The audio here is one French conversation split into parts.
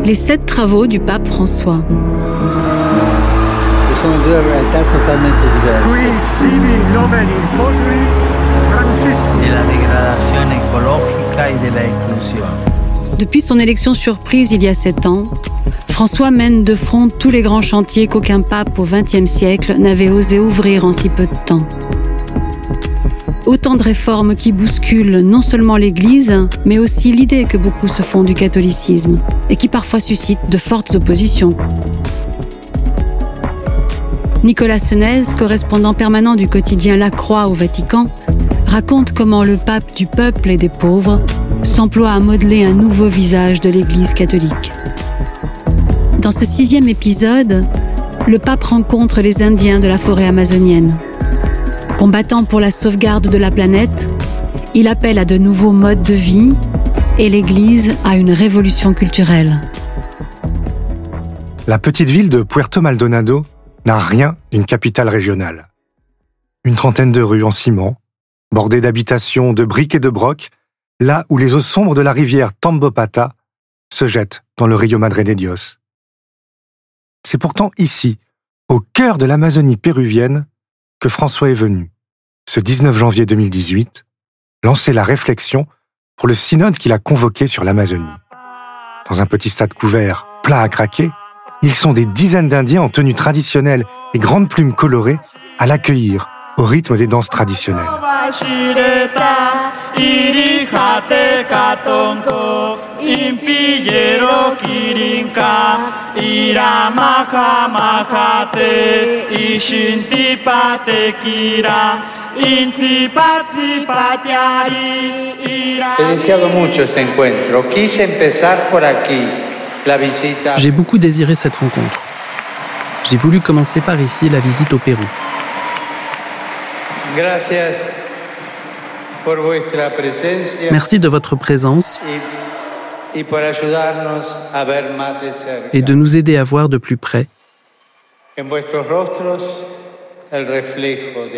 Les 7 travaux du pape François. Sono due realtà totalmente diverse. Qui sivi nomeni postuli Francisco. De la dégradation écologique et de la inclusion. Depuis son élection surprise il y a 7 ans, François mène de front tous les grands chantiers qu'aucun pape au XXe siècle n'avait osé ouvrir en si peu de temps. Autant de réformes qui bousculent non seulement l'Église, mais aussi l'idée que beaucoup se font du catholicisme et qui parfois suscitent de fortes oppositions. Nicolas Senez, correspondant permanent du quotidien La Croix au Vatican, raconte comment le pape du peuple et des pauvres s'emploie à modeler un nouveau visage de l'Église catholique. Dans ce 6e épisode, le pape rencontre les Indiens de la forêt amazonienne. Combattant pour la sauvegarde de la planète, il appelle à de nouveaux modes de vie et l'Église à une révolution culturelle. La petite ville de Puerto Maldonado n'a rien d'une capitale régionale. Une trentaine de rues en ciment, bordées d'habitations de briques et de brocs, là où les eaux sombres de la rivière Tambopata se jettent dans le Rio Madre de Dios. C'est pourtant ici, au cœur de l'Amazonie péruvienne, que François est venu, ce 19 janvier 2018, lancer la réflexion pour le synode qu'il a convoqué sur l'Amazonie. Dans un petit stade couvert, plein à craquer, ils sont des dizaines d'Indiens en tenue traditionnelle et grandes plumes colorées à l'accueillir au rythme des danses traditionnelles. He deseado mucho este encuentro. Quise empezar por aquí. J'ai beaucoup désiré cette rencontre. J'ai voulu commencer par ici la visite au Pérou. Merci de votre présence et de nous aider à voir de plus près,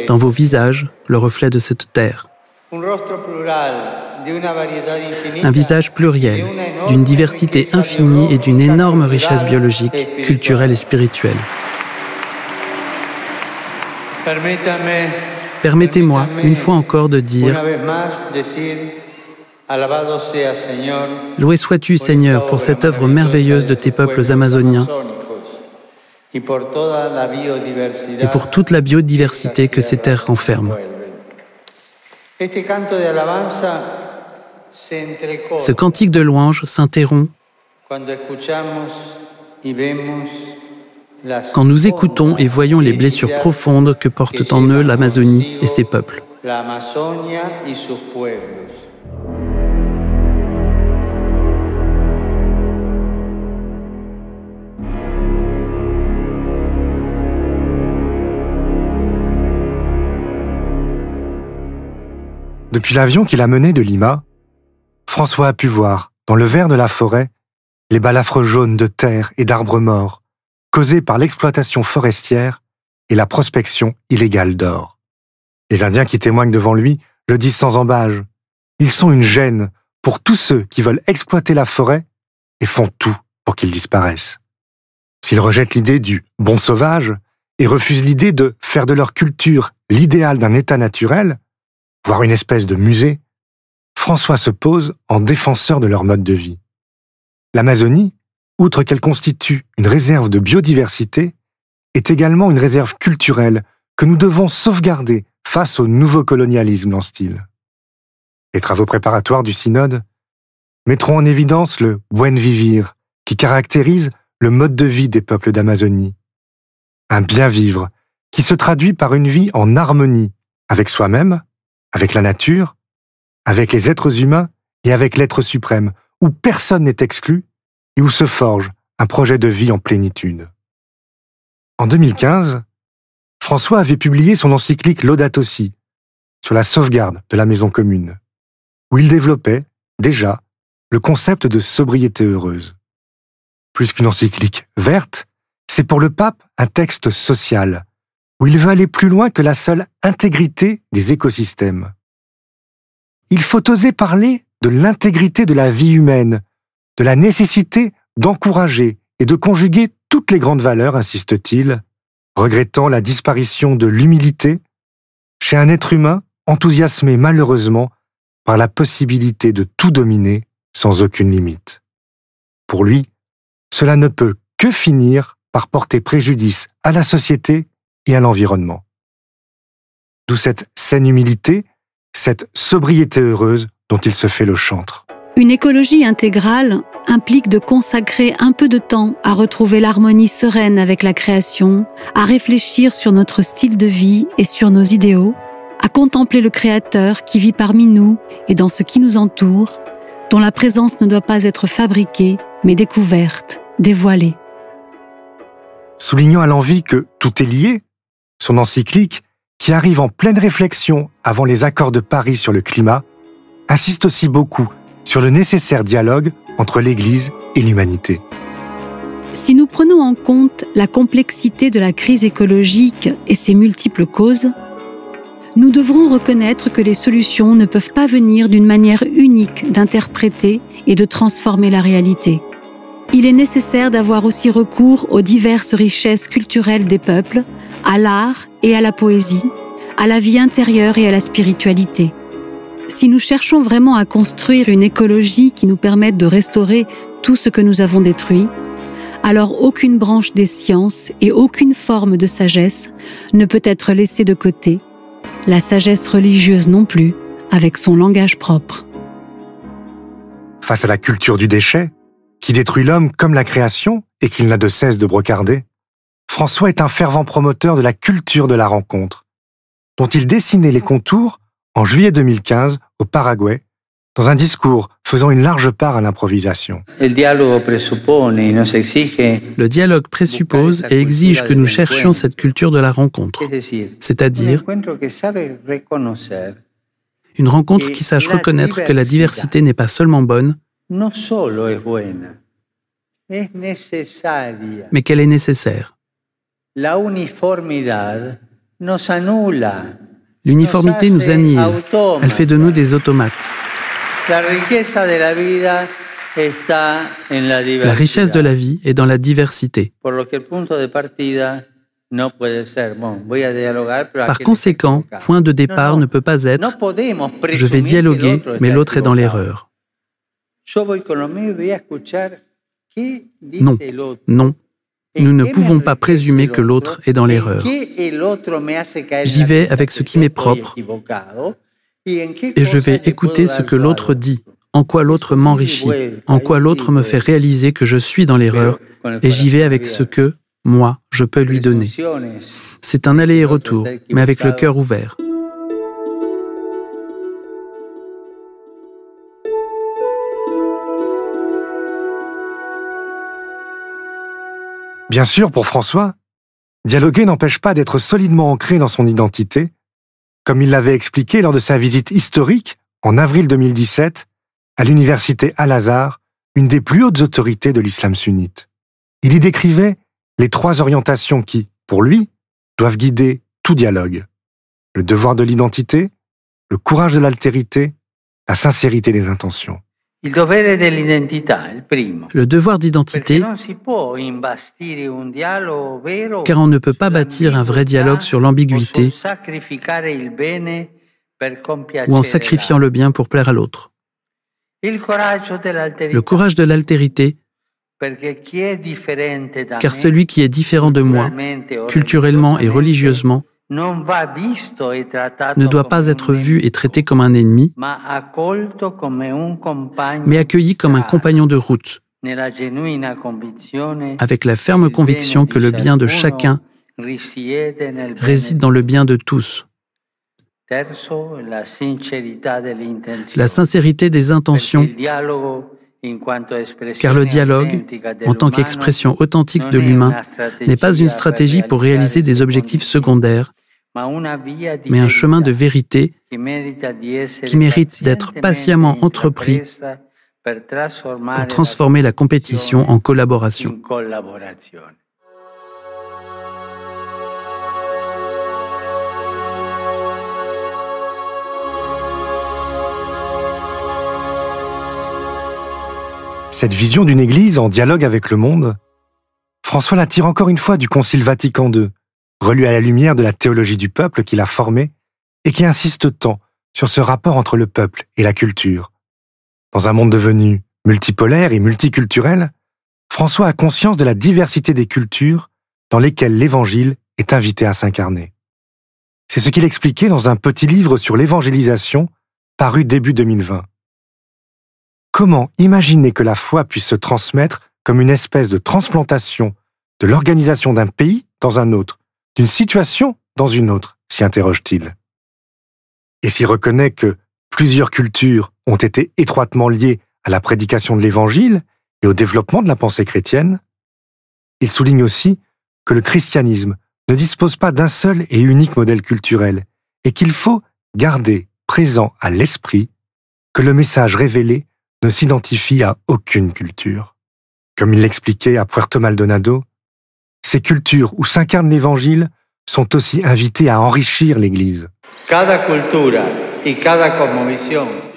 dans vos visages, le reflet de cette terre. Un visage pluriel, d'une diversité infinie et d'une énorme richesse biologique, culturelle et spirituelle. Permettez-moi, une fois encore, de dire « Loué sois-tu, Seigneur, pour cette œuvre merveilleuse de tes peuples amazoniens et pour toute la biodiversité que ces terres renferment. » Ce cantique de louange s'interrompt quand nous écoutons et voyons les blessures profondes que portent en eux l'Amazonie et ses peuples. Depuis l'avion qui l'a mené de Lima, François a pu voir, dans le vert de la forêt, les balafres jaunes de terre et d'arbres morts, causés par l'exploitation forestière et la prospection illégale d'or. Les Indiens qui témoignent devant lui le disent sans ambages. Ils sont une gêne pour tous ceux qui veulent exploiter la forêt et font tout pour qu'ils disparaissent. S'ils rejettent l'idée du « bon sauvage » et refusent l'idée de faire de leur culture l'idéal d'un état naturel, voire une espèce de musée, François se pose en défenseur de leur mode de vie. L'Amazonie, outre qu'elle constitue une réserve de biodiversité, est également une réserve culturelle que nous devons sauvegarder face au nouveau colonialisme, lance-t-il. Les travaux préparatoires du synode mettront en évidence le buen vivir qui caractérise le mode de vie des peuples d'Amazonie. Un bien vivre qui se traduit par une vie en harmonie avec soi-même, avec la nature, avec les êtres humains et avec l'être suprême, où personne n'est exclu et où se forge un projet de vie en plénitude. En 2015, François avait publié son encyclique Laudato Si sur la sauvegarde de la maison commune, où il développait, déjà, le concept de sobriété heureuse. Plus qu'une encyclique verte, c'est pour le pape un texte social, où il veut aller plus loin que la seule intégrité des écosystèmes. Il faut oser parler de l'intégrité de la vie humaine, de la nécessité d'encourager et de conjuguer toutes les grandes valeurs, insiste-t-il, regrettant la disparition de l'humilité chez un être humain enthousiasmé malheureusement par la possibilité de tout dominer sans aucune limite. Pour lui, cela ne peut que finir par porter préjudice à la société et à l'environnement. D'où cette saine humilité, cette sobriété heureuse dont il se fait le chantre. Une écologie intégrale implique de consacrer un peu de temps à retrouver l'harmonie sereine avec la création, à réfléchir sur notre style de vie et sur nos idéaux, à contempler le Créateur qui vit parmi nous et dans ce qui nous entoure, dont la présence ne doit pas être fabriquée, mais découverte, dévoilée. Soulignant à l'envi que tout est lié, son encyclique, qui arrive en pleine réflexion avant les accords de Paris sur le climat, insiste aussi beaucoup sur le nécessaire dialogue entre l'Église et l'humanité. Si nous prenons en compte la complexité de la crise écologique et ses multiples causes, nous devrons reconnaître que les solutions ne peuvent pas venir d'une manière unique d'interpréter et de transformer la réalité. Il est nécessaire d'avoir aussi recours aux diverses richesses culturelles des peuples, à l'art et à la poésie, à la vie intérieure et à la spiritualité. Si nous cherchons vraiment à construire une écologie qui nous permette de restaurer tout ce que nous avons détruit, alors aucune branche des sciences et aucune forme de sagesse ne peut être laissée de côté, la sagesse religieuse non plus, avec son langage propre. Face à la culture du déchet, qui détruit l'homme comme la création et qu'il n'a de cesse de brocarder, François est un fervent promoteur de la culture de la rencontre, dont il dessinait les contours en juillet 2015 au Paraguay, dans un discours faisant une large part à l'improvisation. Le dialogue présuppose et exige que nous cherchions cette culture de la rencontre, c'est-à-dire une rencontre qui sache reconnaître que la diversité n'est pas seulement bonne, mais qu'elle est nécessaire. L'uniformité nous annihile, elle fait de nous des automates. La richesse de la vie est dans la diversité. Par conséquent, point de départ ne peut pas être « je vais dialoguer, mais l'autre est dans l'erreur ». Non, non, nous ne pouvons pas présumer que l'autre est dans l'erreur. J'y vais avec ce qui m'est propre et je vais écouter ce que l'autre dit, en quoi l'autre m'enrichit, en quoi l'autre me fait réaliser que je suis dans l'erreur, et j'y vais avec ce que, moi, je peux lui donner. C'est un aller et retour, mais avec le cœur ouvert. Bien sûr, pour François, dialoguer n'empêche pas d'être solidement ancré dans son identité, comme il l'avait expliqué lors de sa visite historique, en avril 2017, à l'université Al-Azhar, une des plus hautes autorités de l'islam sunnite. Il y décrivait les 3 orientations qui, pour lui, doivent guider tout dialogue. Le devoir de l'identité, le courage de l'altérité, la sincérité des intentions. Il dovere dell'identità, il primo. Le devoir d'identité, car on ne peut pas bâtir un vrai dialogue sur l'ambiguïté ou en sacrifiant le bien pour plaire à l'autre. Le courage de l'altérité, car celui qui est différent de moi, culturellement et religieusement, ne doit pas être vu et traité comme un ennemi, mais accueilli comme un compagnon de route, avec la ferme conviction que le bien de chacun réside dans le bien de tous. La sincérité des intentions, car le dialogue, en tant qu'expression authentique de l'humain, n'est pas une stratégie pour réaliser des objectifs secondaires, mais un chemin de vérité qui mérite d'être patiemment entrepris pour transformer la compétition en collaboration. Cette vision d'une Église en dialogue avec le monde, François la tire encore une fois du Concile Vatican II, relu à la lumière de la théologie du peuple qu'il a formé et qui insiste tant sur ce rapport entre le peuple et la culture. Dans un monde devenu multipolaire et multiculturel, François a conscience de la diversité des cultures dans lesquelles l'Évangile est invité à s'incarner. C'est ce qu'il expliquait dans un petit livre sur l'évangélisation paru début 2020. Comment imaginer que la foi puisse se transmettre comme une espèce de transplantation de l'organisation d'un pays dans un autre, d'une situation dans une autre, s'y interroge-t-il. Et s'il reconnaît que plusieurs cultures ont été étroitement liées à la prédication de l'Évangile et au développement de la pensée chrétienne, il souligne aussi que le christianisme ne dispose pas d'un seul et unique modèle culturel et qu'il faut garder présent à l'esprit que le message révélé ne s'identifie à aucune culture. Comme il l'expliquait à Puerto Maldonado, ces cultures où s'incarne l'Évangile sont aussi invitées à enrichir l'Église.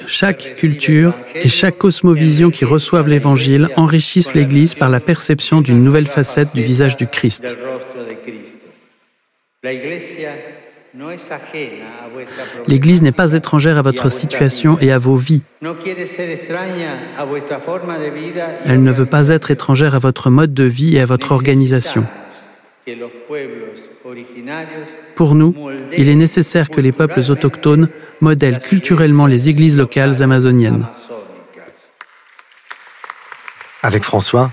Chaque culture et chaque cosmovision qui reçoivent l'Évangile enrichissent l'Église par la perception d'une nouvelle facette du visage du Christ. L'Église n'est pas étrangère à votre situation et à vos vies. Elle ne veut pas être étrangère à votre mode de vie et à votre organisation. Pour nous, il est nécessaire que les peuples autochtones modèlent culturellement les églises locales amazoniennes. Avec François,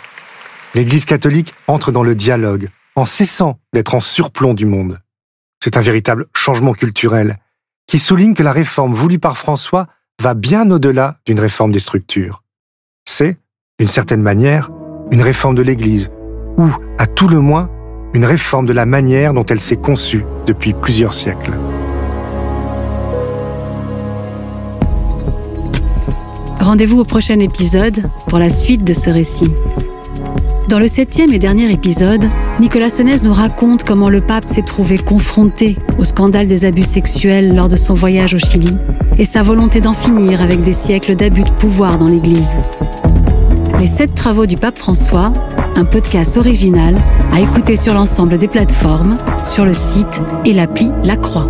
l'Église catholique entre dans le dialogue en cessant d'être en surplomb du monde. C'est un véritable changement culturel qui souligne que la réforme voulue par François va bien au-delà d'une réforme des structures. C'est, d'une certaine manière, une réforme de l'Église, ou, à tout le moins, une réforme de la manière dont elle s'est conçue depuis plusieurs siècles. Rendez-vous au prochain épisode pour la suite de ce récit. Dans le 7e et dernier épisode, Nicolas Senez nous raconte comment le pape s'est trouvé confronté au scandale des abus sexuels lors de son voyage au Chili et sa volonté d'en finir avec des siècles d'abus de pouvoir dans l'Église. Les 7 travaux du pape François, un podcast original à écouter sur l'ensemble des plateformes, sur le site et l'appli La Croix.